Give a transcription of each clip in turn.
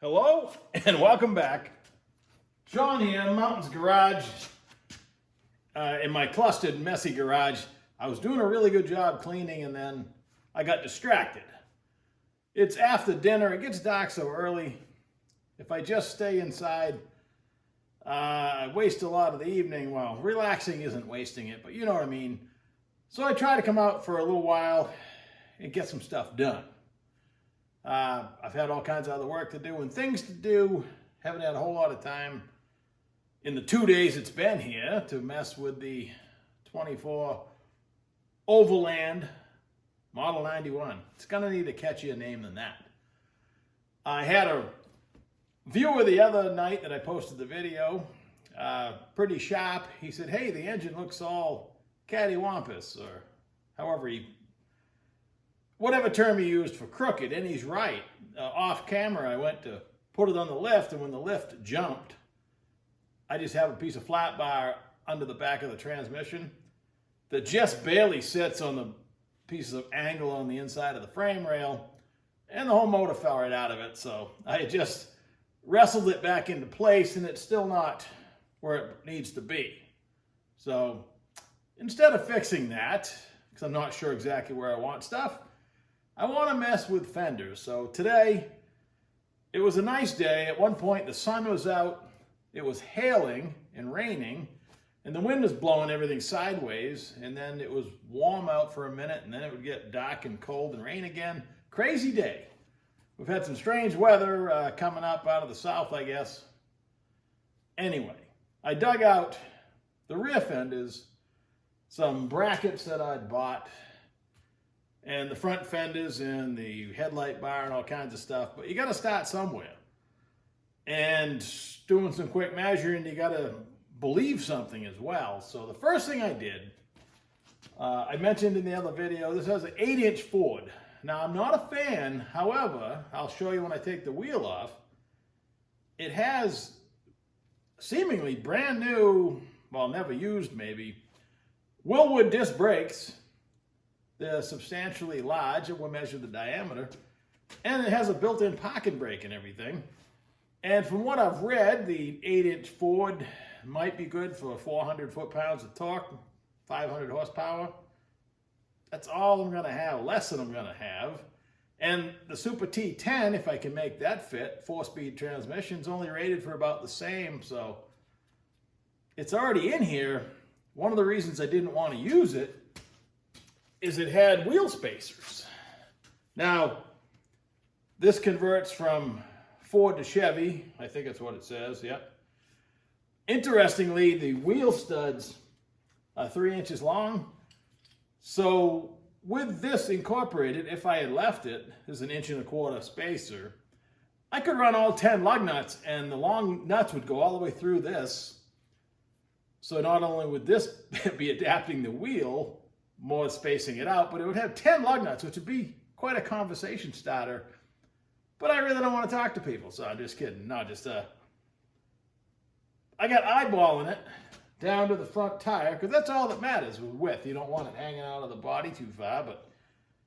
Hello and welcome back. John here, Mountain's Garage. In my clustered, messy garage, I was doing a really good job cleaning and then I got distracted. It's after dinner, it gets dark so early. If I just stay inside, I waste a lot of the evening. Well, relaxing isn't wasting it, but you know what I mean. So I try to come out for a little while and get some stuff done. I've had all kinds of other work to do and things to do. Haven't had a whole lot of time in the 2 days it's been here to mess with the 24 Overland Model 91. It's gonna need a catchier name than that. I had a viewer the other night that I posted the video, pretty sharp. He said, hey, the engine looks all cattywampus, or however whatever term he used for crooked, and he's right. Off camera, I went to put it on the lift, and when the lift jumped, I just have a piece of flat bar under the back of the transmission that just barely sits on the pieces of angle on the inside of the frame rail, and the whole motor fell right out of it. So I just wrestled it back into place, and it's still not where it needs to be. So instead of fixing that, because I'm not sure exactly where I want stuff, I want to mess with fenders. So today, it was a nice day. At one point, the sun was out, it was hailing and raining, and the wind was blowing everything sideways, and then it was warm out for a minute, and then it would get dark and cold and rain again. Crazy day. We've had some strange weather coming up out of the south, I guess. Anyway, I dug out the rear fenders, some brackets that I'd bought, and the front fenders and the headlight bar and all kinds of stuff. But you got to start somewhere. And doing some quick measuring, you got to believe something as well. So the first thing I did, I mentioned in the other video, this has an 8-inch Ford. Now, I'm not a fan. However, I'll show you when I take the wheel off. It has seemingly brand new, well, never used maybe, Willwood disc brakes. They're substantially large, and we'll measure the diameter. And it has a built-in parking brake and everything. And from what I've read, the 8-inch Ford might be good for 400 foot-pounds of torque, 500 horsepower. That's all I'm gonna have, less than I'm gonna have. And the Super T10, if I can make that fit, 4-speed transmission's only rated for about the same, so it's already in here. One of the reasons I didn't want to use it is it had wheel spacers. Now, this converts from Ford to Chevy. I think that's what it says, yep. Interestingly, the wheel studs are 3 inches long. So with this incorporated, if I had left it as an 1.25 inch spacer, I could run all 10 lug nuts, and the long nuts would go all the way through this. So not only would this be adapting the wheel, more spacing it out, but it would have 10 lug nuts, which would be quite a conversation starter. But I really don't want to talk to people, so I'm just kidding. No, just I got eyeballing it down to the front tire, because that's all that matters with width. You don't want it hanging out of the body too far, but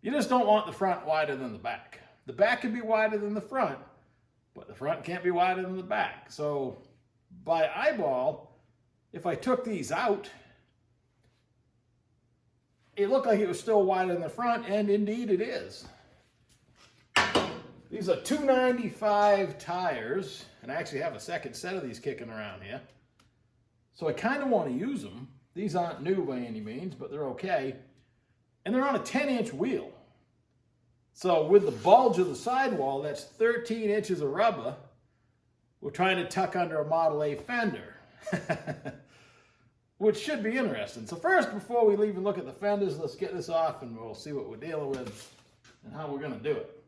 you just don't want the front wider than the back. The back can be wider than the front, but the front can't be wider than the back. So by eyeball, if I took these out, it looked like it was still wider than the front, and indeed it is. These are 295 tires, and I actually have a second set of these kicking around here. So I kind of want to use them. These aren't new by any means, but they're okay. And they're on a 10-inch wheel. So with the bulge of the sidewall, that's 13 inches of rubber. We're trying to tuck under a Model A fender. Which should be interesting. So first, before we even look at the fenders, let's get this off and we'll see what we're dealing with and how we're going to do it.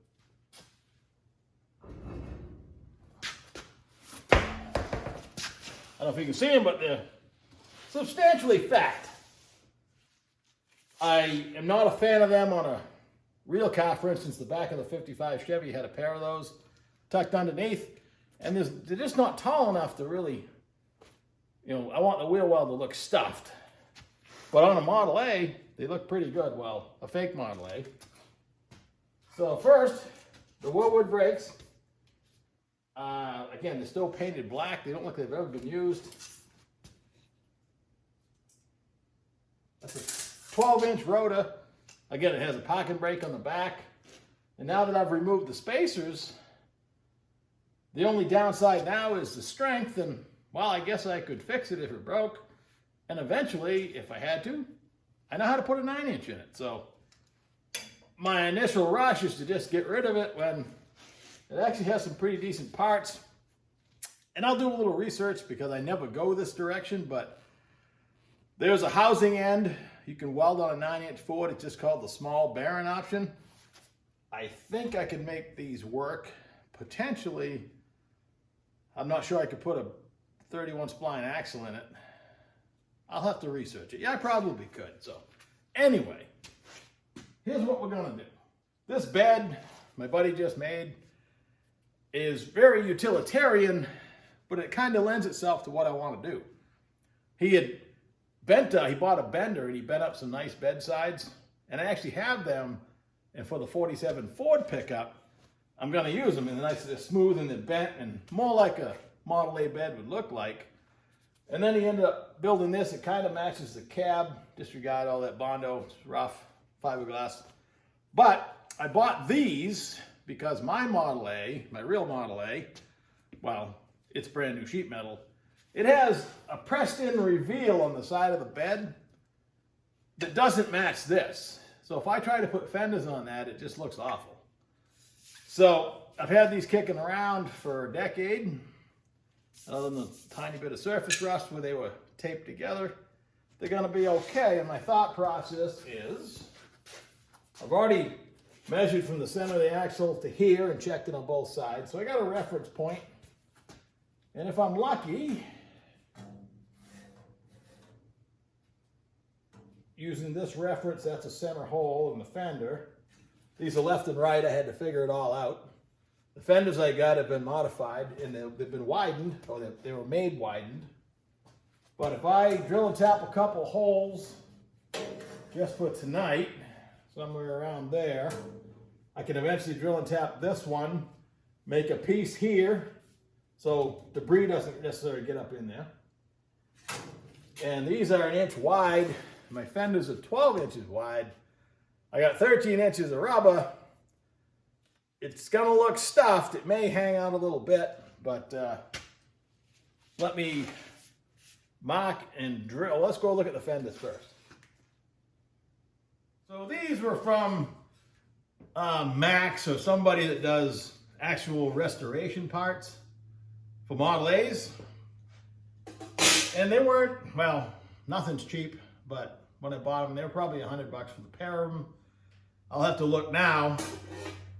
I don't know if you can see them, but they're substantially fat. I am not a fan of them on a real car. For instance, the back of the 55 Chevy had a pair of those tucked underneath, and they're just not tall enough to really, you know, I want the wheel well to look stuffed. But on a Model A, they look pretty good. Well, a fake Model A. So first, the Willwood brakes. Again, they're still painted black. They don't look like they've ever been used. That's a 12-inch rotor. Again, it has a parking brake on the back. And now that I've removed the spacers, the only downside now is the strength. And, well, I guess I could fix it if it broke. And eventually, if I had to, I know how to put a 9-inch in it. So my initial rush is to just get rid of it when it actually has some pretty decent parts. And I'll do a little research because I never go this direction, but there's a housing end. You can weld on a 9-inch Ford. It's just called the small bearing option. I think I can make these work. Potentially, I'm not sure I could put a 31 spline axle in it. I'll have to research it. Yeah, I probably could. So anyway, here's what we're gonna do. This bed my buddy just made is very utilitarian, but it kind of lends itself to what I want to do. He bought a bender and he bent up some nice bed sides, and I actually have them. And for the 47 Ford pickup, I'm going to use them in the nice, they're smooth and they're bent and more like a Model A bed would look like. And then he ended up building this. It kind of matches the cab. Disregard all that Bondo, it's rough, fiberglass. But I bought these because my Model A, my real Model A, well, it's brand new sheet metal. It has a pressed in reveal on the side of the bed that doesn't match this. So if I try to put fenders on that, it just looks awful. So I've had these kicking around for a decade. Other than a tiny bit of surface rust where they were taped together, they're going to be okay. And my thought process is, I've already measured from the center of the axle to here and checked it on both sides. So I got a reference point. And if I'm lucky, using this reference, that's a center hole in the fender. These are left and right. I had to figure it all out. The fenders I got have been modified and they've been widened, or they were made widened. But if I drill and tap a couple holes just for tonight, somewhere around there, I can eventually drill and tap this one, make a piece here, so debris doesn't necessarily get up in there. And these are 1 inch wide. My fenders are 12 inches wide. I got 13 inches of rubber. It's gonna look stuffed. It may hang out a little bit, but let me mark and drill. Let's go look at the fenders first. So these were from Max, or somebody that does actual restoration parts for Model A's. And they weren't, well, nothing's cheap, but when I bought them, they were probably $100 for the pair of them. I'll have to look now.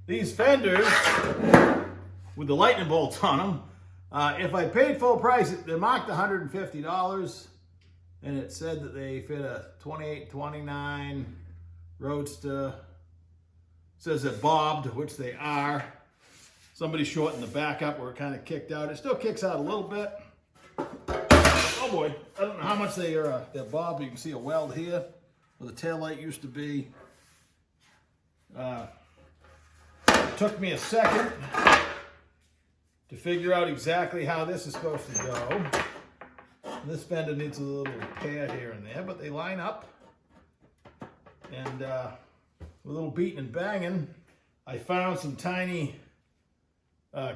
These fenders with the lightning bolts on them, if I paid full price, they're marked $150, and it said that they fit a 28-29 Roadster. It says they're bobbed, which they are. Somebody shortened the back up where it kind of kicked out. It still kicks out a little bit. Oh boy, I don't know how much they're bobbed. You can see a weld here where the taillight used to be. It took me a second to figure out exactly how this is supposed to go. This fender needs a little repair here and there, but they line up. And with a little beating and banging, I found some tiny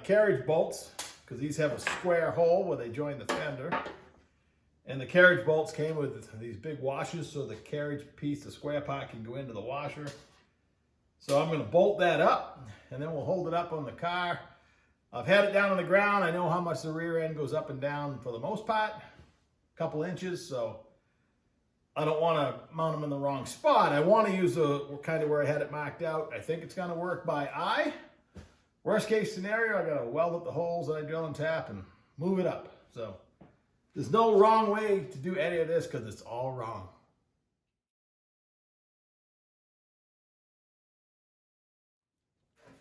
carriage bolts, because these have a square hole where they join the fender. And the carriage bolts came with these big washers, so the carriage piece, the square part, can go into the washer. So I'm going to bolt that up, and then we'll hold it up on the car. I've had it down on the ground. I know how much the rear end goes up and down for the most part, a couple inches, so I don't want to mount them in the wrong spot. I want to use the kind of where I had it marked out. I think it's going to work by eye. Worst case scenario, I got to weld up the holes that I drill and tap and move it up. So there's no wrong way to do any of this because it's all wrong.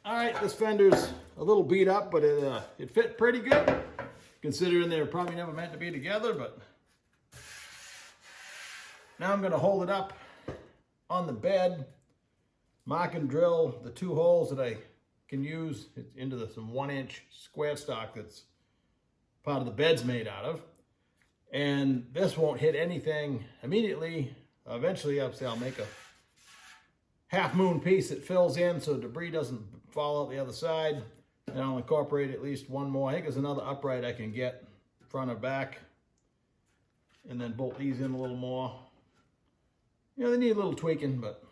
All right, this fender's a little beat up, but it fit pretty good, considering they were probably never meant to be together. But now I'm going to hold it up on the bed, mark and drill the 2 holes that I can use into some 1-inch square stock that's part of the bed's made out of. And this won't hit anything immediately. Eventually, I'll make a half moon piece that fills in so debris doesn't fall out the other side. And I'll incorporate at least one more. I think there's another upright I can get, front or back. And then bolt these in a little more. You know, they need a little tweaking, but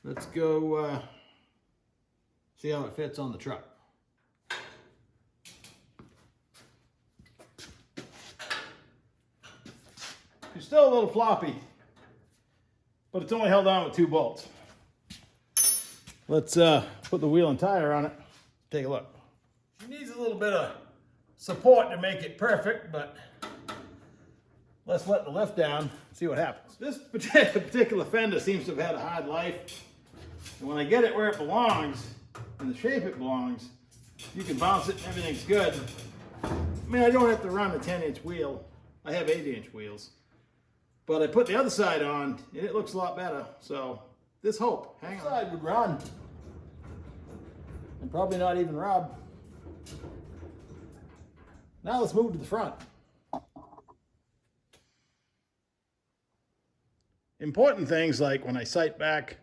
let's go see how it fits on the truck. It's still a little floppy, but it's only held on with 2 bolts. Let's put the wheel and tire on it. Take a look. It needs a little bit of support to make it perfect, but let's let the lift down, see what happens. This particular fender seems to have had a hard life. And when I get it where it belongs, in the shape it belongs, you can bounce it and everything's good. I mean, I don't have to run a 10-inch wheel. I have 8-inch wheels. But I put the other side on, and it looks a lot better. So, there's hope. Hang on. This side would run. And probably not even rub. Now let's move to the front. Important things like when I sight back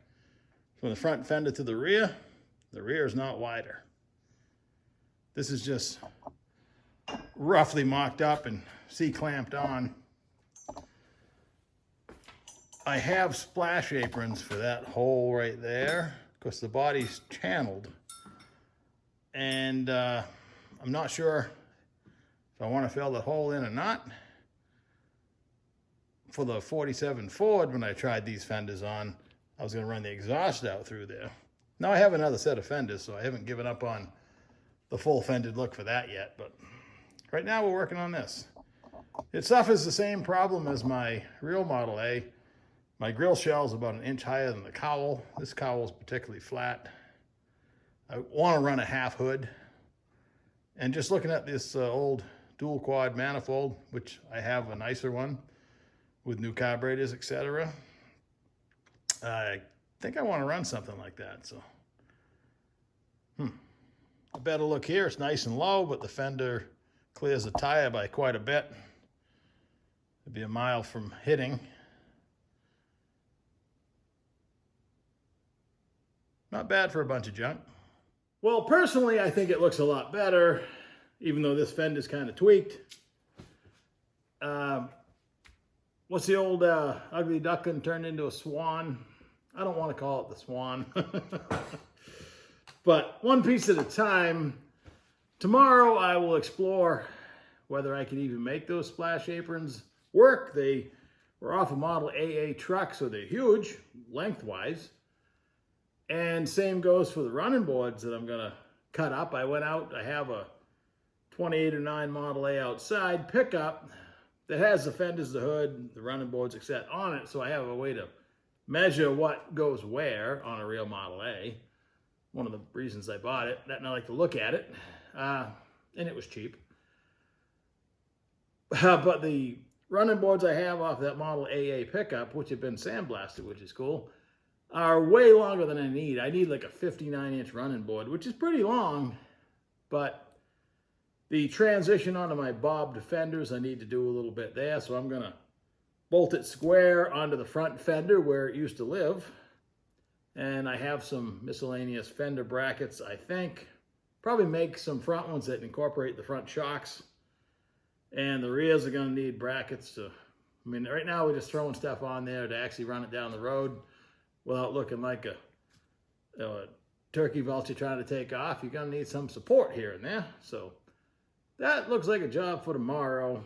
from the front fender to the rear is not wider. This is just roughly mocked up and C-clamped on. I have splash aprons for that hole right there because the body's channeled. And I'm not sure if I want to fill the hole in or not. For the 47 Ford, when I tried these fenders on, I was going to run the exhaust out through there. Now I have another set of fenders, so I haven't given up on the full fended look for that yet. But right now we're working on this. It suffers the same problem as my real Model A. My grill shell is about 1 inch higher than the cowl. This cowl is particularly flat. I want to run a half hood. And just looking at this old dual quad manifold, which I have a nicer one with new carburetors, etc. I think I want to run something like that. So, a better look here. It's nice and low, but the fender clears the tire by quite a bit. It'd be a mile from hitting. Not bad for a bunch of junk. Well, personally, I think it looks a lot better, even though this fender's kind of tweaked. What's the old ugly duckling turned into a swan? I don't want to call it the swan. But one piece at a time. Tomorrow I will explore whether I can even make those splash aprons work. They were off a Model AA truck, so they're huge lengthwise. And same goes for the running boards that I'm going to cut up. I went out, I have a 28 or 9 Model A outside pickup that has the fenders, the hood, the running boards, etc. on it, so I have a way to measure what goes where on a real Model A. One of the reasons I bought it, and I like to look at it, and it was cheap. But the running boards I have off that Model AA pickup, which have been sandblasted, which is cool, are way longer than I need. I need like a 59-inch running board, which is pretty long, but the transition onto my bobbed fenders, I need to do a little bit there, so I'm going to bolt it square onto the front fender where it used to live. And I have some miscellaneous fender brackets, I think. Probably make some front ones that incorporate the front shocks. And the rears are going to need brackets to, I mean, right now we're just throwing stuff on there to actually run it down the road without looking like a turkey vulture trying to take off. You're going to need some support here and there. So that looks like a job for tomorrow.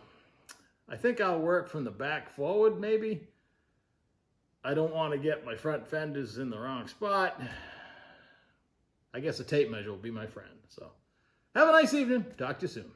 I think I'll work from the back forward, maybe. I don't want to get my front fenders in the wrong spot. I guess a tape measure will be my friend. So have a nice evening. Talk to you soon.